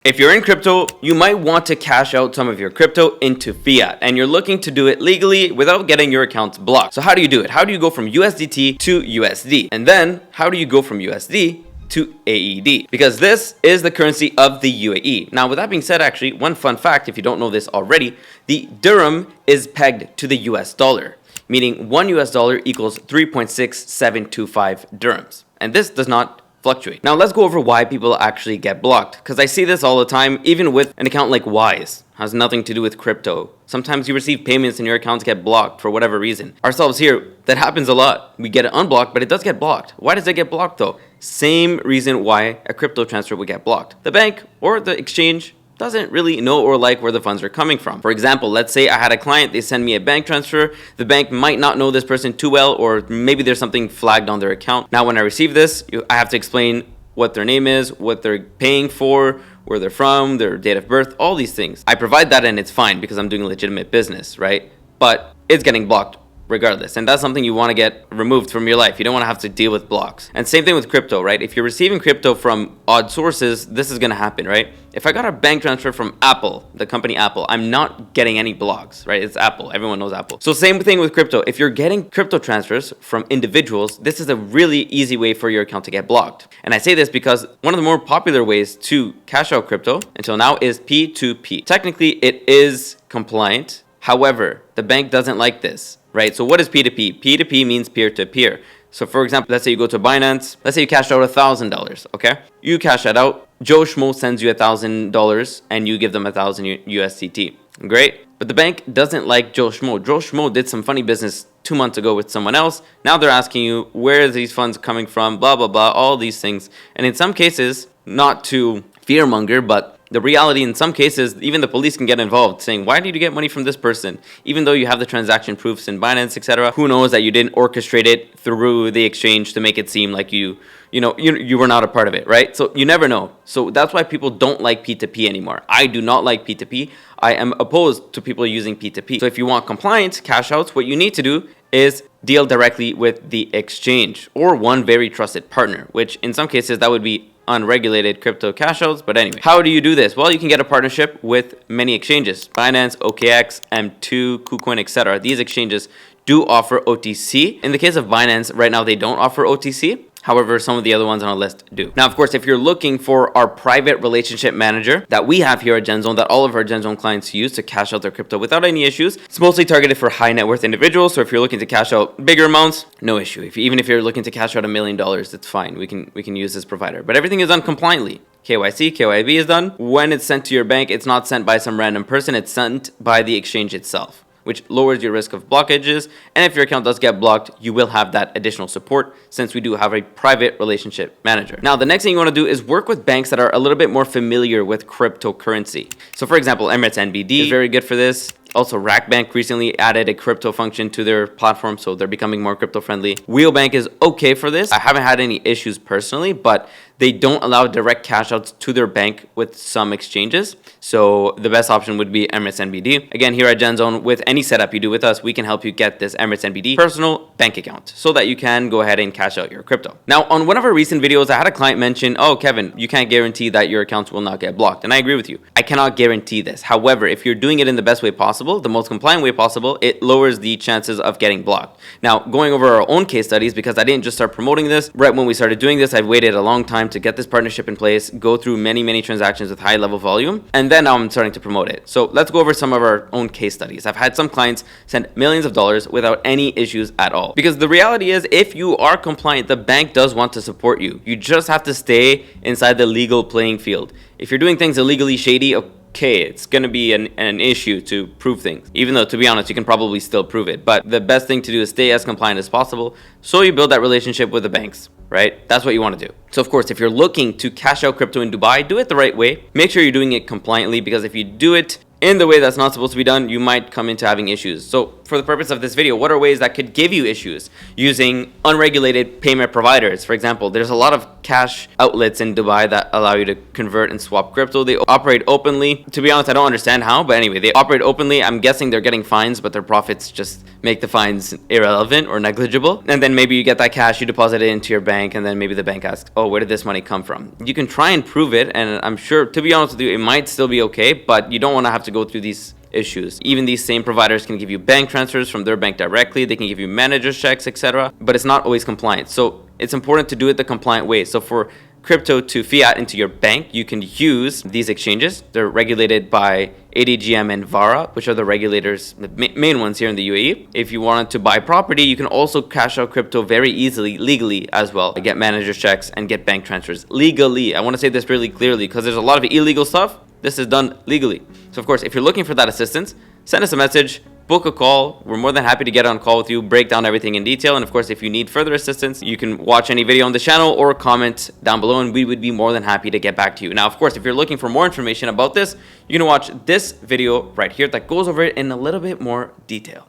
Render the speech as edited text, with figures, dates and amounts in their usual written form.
If you're in crypto, you might want to cash out some of your crypto into fiat, and you're looking to do it legally without getting your accounts blocked. So how do you do it? How do you go from USDT to USD? And then how do you go from USD to AED? Because this is the currency of the UAE. Now, with that being said, actually, one fun fact, if you don't know this already, the dirham is pegged to the US dollar, meaning $1 US equals 3.6725 dirhams. And this does not fluctuate. Now let's go over why people actually get blocked, because I see this all the time, even with an account like Wise. Has nothing to do with crypto. Sometimes you receive payments and your accounts get blocked for whatever reason. Ourselves here, that happens a lot. We get it unblocked, but it does get blocked. Why does it get blocked though? Same reason why a crypto transfer would get blocked. The bank or the exchange doesn't really know or like where the funds are coming from. For example, let's say I had a client, they send me a bank transfer. The bank might not know this person too well, or maybe there's something flagged on their account. Now, when I receive this, I have to explain what their name is, what they're paying for, where they're from, their date of birth, all these things. I provide that and it's fine because I'm doing legitimate business, right? But it's getting blocked regardless. And that's something you want to get removed from your life. You don't want to have to deal with blocks. And same thing with crypto, right? If you're receiving crypto from odd sources, this is going to happen, right? If I got a bank transfer from Apple, the company Apple, I'm not getting any blocks, right? It's Apple. Everyone knows Apple. So same thing with crypto. If you're getting crypto transfers from individuals, this is a really easy way for your account to get blocked. And I say this because one of the more popular ways to cash out crypto until now is P2P. Technically, it is compliant. However, the bank doesn't like this, right? So what is P2P? P2P means peer-to-peer. So for example, let's say you go to Binance. Let's say you cashed out $1,000, okay? You cash that out. Joe Schmo sends you $1,000 and you give them 1,000 USDT. Great. But the bank doesn't like Joe Schmo. Joe Schmo did some funny business 2 months ago with someone else. Now they're asking you, where are these funds coming from? Blah, blah, blah, all these things. And in some cases, not to fearmonger, but the reality in some cases, even the police can get involved saying, why did you get money from this person? Even though you have the transaction proofs in Binance, etc. Who knows that you didn't orchestrate it through the exchange to make it seem like you were not a part of it, right? So you never know. So that's why people don't like P2P anymore. I do not like P2P. I am opposed to people using P2P. So if you want compliant cash outs, what you need to do is deal directly with the exchange or one very trusted partner, which in some cases that would be unregulated crypto cash outs. But anyway, how do you do this? Well, you can get a partnership with many exchanges: Binance, OKX, M2, KuCoin, etc. These exchanges do offer OTC. In the case of Binance, right now they don't offer OTC. However, some of the other ones on our list do. Now, of course, if you're looking for our private relationship manager that we have here at GenZone, that all of our GenZone clients use to cash out their crypto without any issues, it's mostly targeted for high net worth individuals. So if you're looking to cash out bigger amounts, no issue. Even if you're looking to cash out $1 million, it's fine. We can use this provider. But everything is done compliantly. KYC, KYB is done. When it's sent to your bank, it's not sent by some random person. It's sent by the exchange itself, which lowers your risk of blockages. And if your account does get blocked, you will have that additional support since we do have a private relationship manager. Now, the next thing you want to do is work with banks that are a little bit more familiar with cryptocurrency. So for example, Emirates NBD is very good for this. Also, RAKBank recently added a crypto function to their platform, so they're becoming more crypto friendly. WheelBank is okay for this. I haven't had any issues personally, but they don't allow direct cash outs to their bank with some exchanges. So the best option would be Emirates NBD. Again, here at GenZone, with any setup you do with us, we can help you get this Emirates NBD personal bank account so that you can go ahead and cash out your crypto. Now, on one of our recent videos, I had a client mention, oh, Kevin, you can't guarantee that your accounts will not get blocked. And I agree with you. I cannot guarantee this. However, if you're doing it in the best way possible, the most compliant way possible, it lowers the chances of getting blocked. Now, going over our own case studies, because I didn't just start promoting this right when we started doing this, I've waited a long time to get this partnership in place, go through many transactions with high level volume, and then now I'm starting to promote it. So let's go over some of our own case studies. I've had some clients send millions of dollars without any issues at all. Because the reality is, if you are compliant, the bank does want to support you. You just have to stay inside the legal playing field. If you're doing things illegally shady, okay, it's going to be an issue to prove things. Even though, to be honest, you can probably still prove it. But the best thing to do is stay as compliant as possible so you build that relationship with the banks, right? That's what you want to do. So, of course, if you're looking to cash out crypto in Dubai, do it the right way. Make sure you're doing it compliantly, because if you do it in the way that's not supposed to be done, you might come into having issues. So for the purpose of this video, what are ways that could give you issues using unregulated payment providers? For example, there's a lot of cash outlets in Dubai that allow you to convert and swap crypto. They operate openly. To be honest, I don't understand how, but anyway, they operate openly. I'm guessing they're getting fines, but their profits just make the fines irrelevant or negligible. And then maybe you get that cash, you deposit it into your bank, and then maybe the bank asks, oh, where did this money come from? You can try and prove it, and I'm sure, to be honest with you, it might still be okay, but you don't want to have to go through these issues. Even these same providers can give you bank transfers from their bank directly. They can give you manager's checks, etc. But it's not always compliant. So it's important to do it the compliant way. So for crypto to fiat into your bank, you can use these exchanges. They're regulated by ADGM and VARA, which are the regulators, the main ones here in the UAE. If you wanted to buy property, you can also cash out crypto very easily, legally as well. Get manager's checks and get bank transfers legally. I want to say this really clearly because there's a lot of illegal stuff. This is done legally. So of course, if you're looking for that assistance, send us a message, book a call. We're more than happy to get on a call with you, break down everything in detail. And of course, if you need further assistance, you can watch any video on the channel or comment down below and we would be more than happy to get back to you. Now, of course, if you're looking for more information about this, you're gonna watch this video right here that goes over it in a little bit more detail.